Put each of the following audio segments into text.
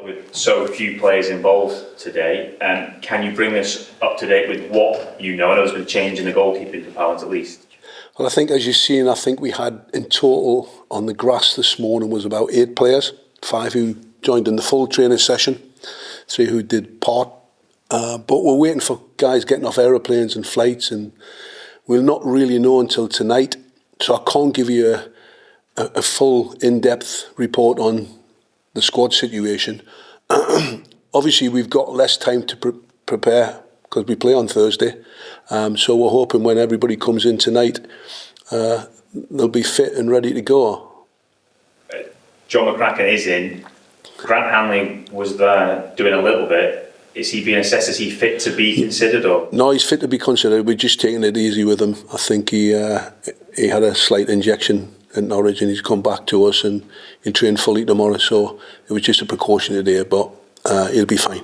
With so few players involved today, can you bring us up to date with what you know? I know there's been a change in the goalkeeping department at least. Well, I think as you've seen, I think we had in total on the grass this morning was about 8 players, 5 who joined in the full training session, 3 who did part. But we're waiting for guys getting off aeroplanes and flights, and we'll not really know until tonight. So I can't give you a full in-depth report on the squad situation. Obviously, we've got less time to prepare because we play on Thursday. So we're hoping when everybody comes in tonight, they'll be fit and ready to go. John McCracken is in. Grant Hanley was there doing a little bit. Is he being assessed? Is he fit to be considered? Or no, he's fit to be considered. We're just taking it easy with him. I think he had a slight injection at Norwich and he's come back to us and he'll train fully tomorrow. So it was just a precaution today, but he'll be fine.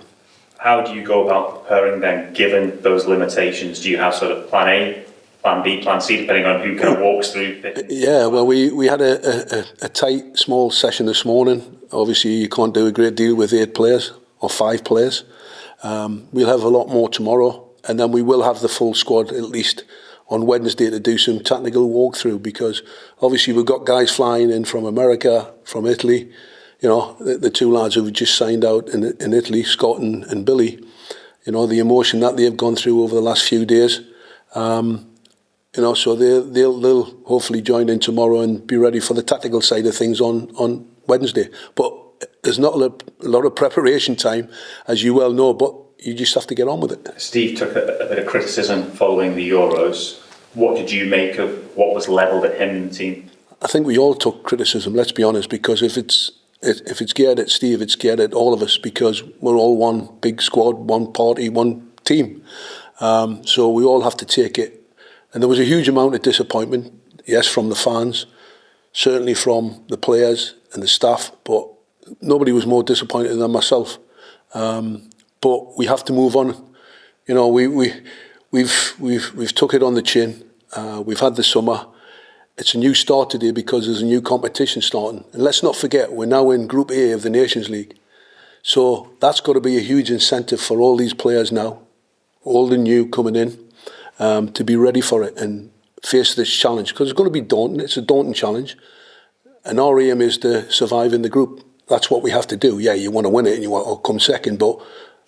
How do you go about preparing then, given those limitations? Do you have sort of plan A, plan B, plan C, depending on who kind of walks through fitness? Yeah, well, we had a tight, small session this morning. Obviously, you can't do a great deal with 8 players or 5 players. We'll have a lot more tomorrow, and then we will have the full squad at least on Wednesday to do some technical walkthrough, because obviously we've got guys flying in from America, from Italy. You know, the 2 lads who've just signed out in Italy, Scott and Billy, you know, the emotion that they've gone through over the last few days. You know, so they'll hopefully join in tomorrow and be ready for the tactical side of things on Wednesday. But there's not a lot of preparation time, as you well know, but you just have to get on with it. Steve took a bit of criticism following the Euros. What did you make of what was levelled at him and the team? I think we all took criticism, let's be honest, because if it's geared at Steve, it's geared at all of us, because we're all one big squad, one party, one team. So we all have to take it. And there was a huge amount of disappointment, yes, from the fans, certainly from the players and the staff, but nobody was more disappointed than myself. But we have to move on. You know, we've took it on the chin. We've had the summer. It's a new start today because there's a new competition starting. And let's not forget, we're now in Group A of the Nations League. So that's got to be a huge incentive for all these players now, old and new coming in, to be ready for it and face this challenge. Because it's going to be daunting. It's a daunting challenge. And our aim is to survive in the group. That's what we have to do. Yeah, you want to win it and you want to come second, but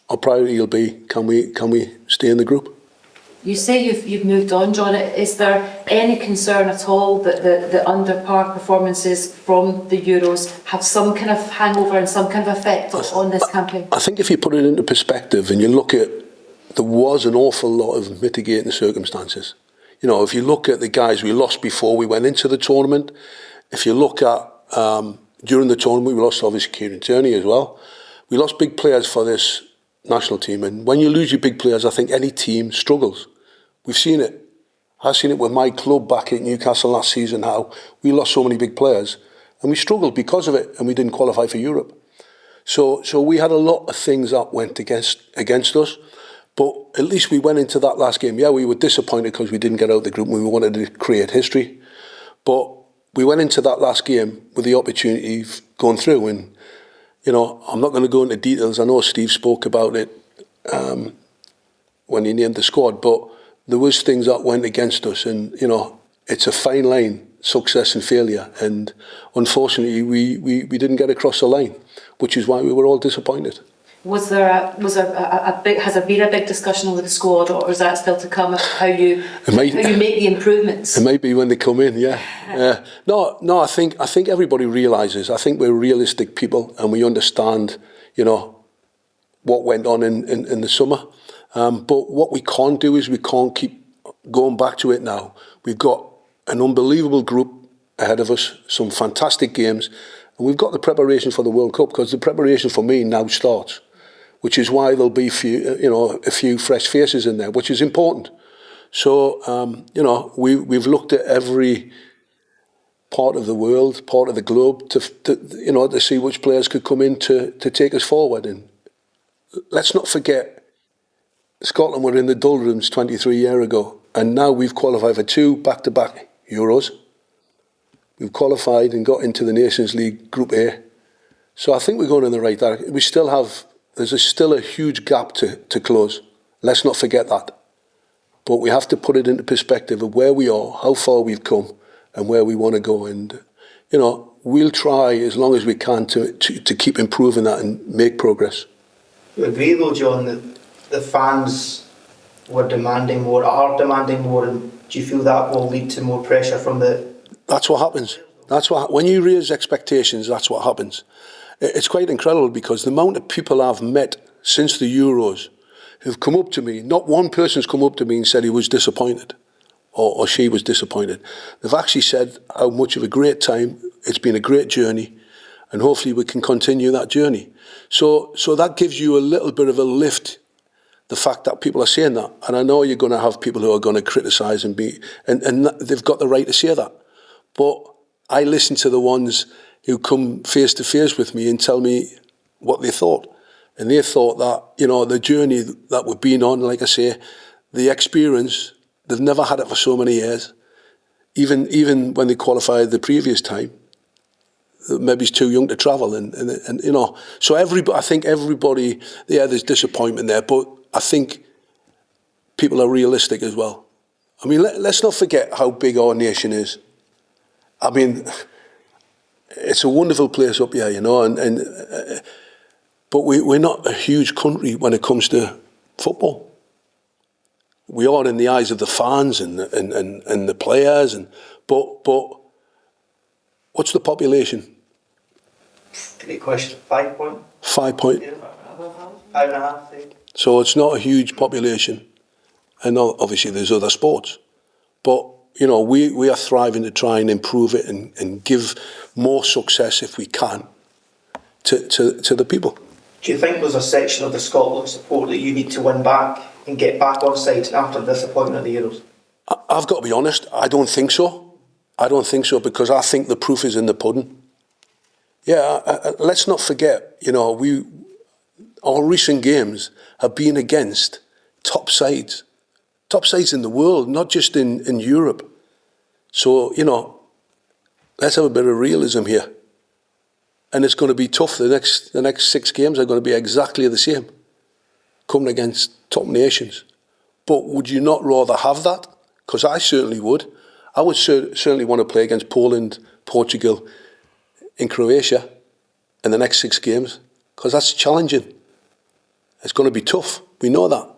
our priority will be, can we stay in the group? You say you've moved on, John. Is there any concern at all that the under-par performances from the Euros have some kind of hangover and some kind of effect on this campaign? I think if you put it into perspective and you look at, there was an awful lot of mitigating circumstances. You know, if you look at the guys we lost before we went into the tournament, if you look at during the tournament, we lost obviously Kieran Tierney as well. We lost big players for this national team, and when you lose your big players, I think any team struggles. We've seen it. I've seen it with my club back at Newcastle last season, how we lost so many big players and we struggled because of it, and we didn't qualify for Europe. So we had a lot of things that went against us, but at least we went into that last game. Yeah, we were disappointed because we didn't get out of the group and we wanted to create history, but we went into that last game with the opportunity of going through. And you know, I'm not going to go into details. I know Steve spoke about it when he named the squad, but there was things that went against us, and you know, it's a fine line, success and failure, and unfortunately we didn't get across the line, which is why we were all disappointed. Has there been a big discussion over the squad, or is that still to come? How you make the improvements? It might be when they come in, yeah. No. I think everybody realises. I think we're realistic people, and we understand, you know, what went on in the summer. But what we can't do is we can't keep going back to it now. We've got an unbelievable group ahead of us, some fantastic games, and we've got the preparation for the World Cup, because the preparation for me now starts, which is why there'll be a few fresh faces in there, which is important. So, you know, we've looked at every part of the world, part of the globe, to see which players could come in to take us forward. And let's not forget, Scotland were in the doldrums 23 years ago, and now we've qualified for 2 back-to-back Euros. We've qualified and got into the Nations League Group A. So I think we're going in the right direction. There's still a huge gap to close. Let's not forget that. But we have to put it into perspective of where we are, how far we've come, and where we want to go. And, we'll try as long as we can to keep improving that and make progress. You agree though, John, that the fans are demanding more, and do you feel that will lead to more pressure from the... That's what happens. When you raise expectations, that's what happens. It's quite incredible because the amount of people I've met since the Euros who've come up to me, not one person's come up to me and said he was disappointed or she was disappointed. They've actually said how much of a great time, it's been a great journey, and hopefully we can continue that journey. So that gives you a little bit of a lift, the fact that people are saying that. And I know you're going to have people who are going to criticise and they've got the right to say that. But I listen to the ones who come face to face with me and tell me what they thought. And they thought that, the journey that we've been on, like I say, the experience, they've never had it for so many years. Even when they qualified the previous time, maybe it's too young to travel. And so I think everybody, there's disappointment there, but I think people are realistic as well. I mean, let's not forget how big our nation is. I mean, it's a wonderful place up here, but we're not a huge country when it comes to football. We are in the eyes of the fans and the players, but what's the population? Great question. 5 point? 5 point. Yeah. 5.5. So it's not a huge population, and obviously there's other sports, but we are thriving to try and improve it and give more success if we can to the people. Do you think there's a section of the Scotland support that you need to win back and get back on side after the disappointment of the Euros? I've got to be honest, I don't think so. Because I think the proof is in the pudding. Yeah, let's not forget, our recent games have been against top sides in the world, not just in Europe. So, let's have a bit of realism here. And it's going to be tough. The next 6 games are going to be exactly the same, coming against top nations. But would you not rather have that? Because I certainly would. I would certainly want to play against Poland, Portugal, and Croatia in the next 6 games, because that's challenging. It's going to be tough. We know that.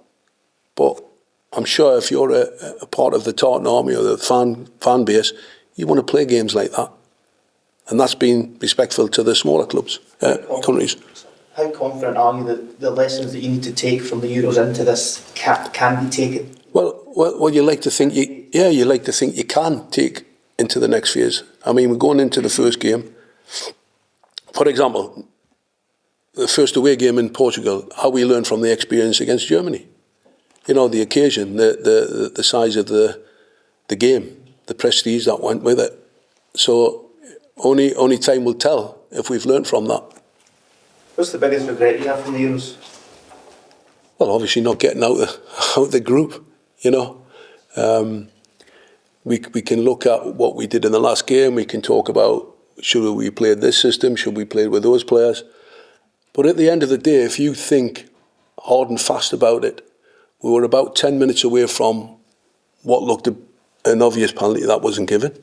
But I'm sure if you're a part of the Tartan Army or the fan base, you want to play games like that. And that's being respectful to the smaller clubs, countries. How confident are you that the lessons that you need to take from the Euros into this can be taken? Well, you like to think you can take into the next phase. I mean, we're going into the first game. For example, the first away game in Portugal, how we learned from the experience against Germany. The occasion, the size of the game, the prestige that went with it. So only time will tell if we've learned from that. What's the biggest regret you have from the Euros? Well, obviously not getting out the group. We can look at what we did in the last game. We can talk about should we play this system, should we play with those players. But at the end of the day, if you think hard and fast about it, we were about 10 minutes away from what looked an obvious penalty that wasn't given.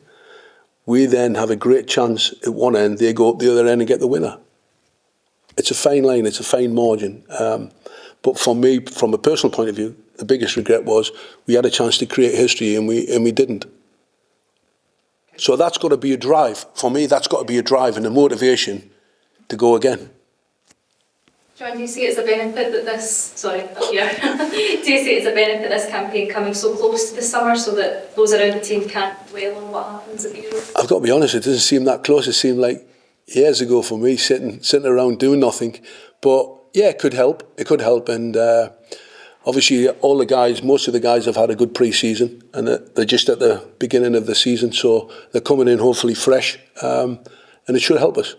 We then have a great chance at one end, they go up the other end and get the winner. It's a fine line, it's a fine margin. But for me, from a personal point of view, the biggest regret was we had a chance to create history and we didn't. So that's got to be a drive. For me, that's got to be a drive and a motivation to go again. John, do you see it as a benefit that do you see it as a benefit this campaign coming so close to the summer so that those around the team can't dwell on what happens at the Euros? I've got to be honest, it doesn't seem that close. It seemed like years ago for me, sitting around doing nothing. But yeah, it could help. And obviously most of the guys have had a good pre-season and they're just at the beginning of the season. So they're coming in hopefully fresh and it should help us.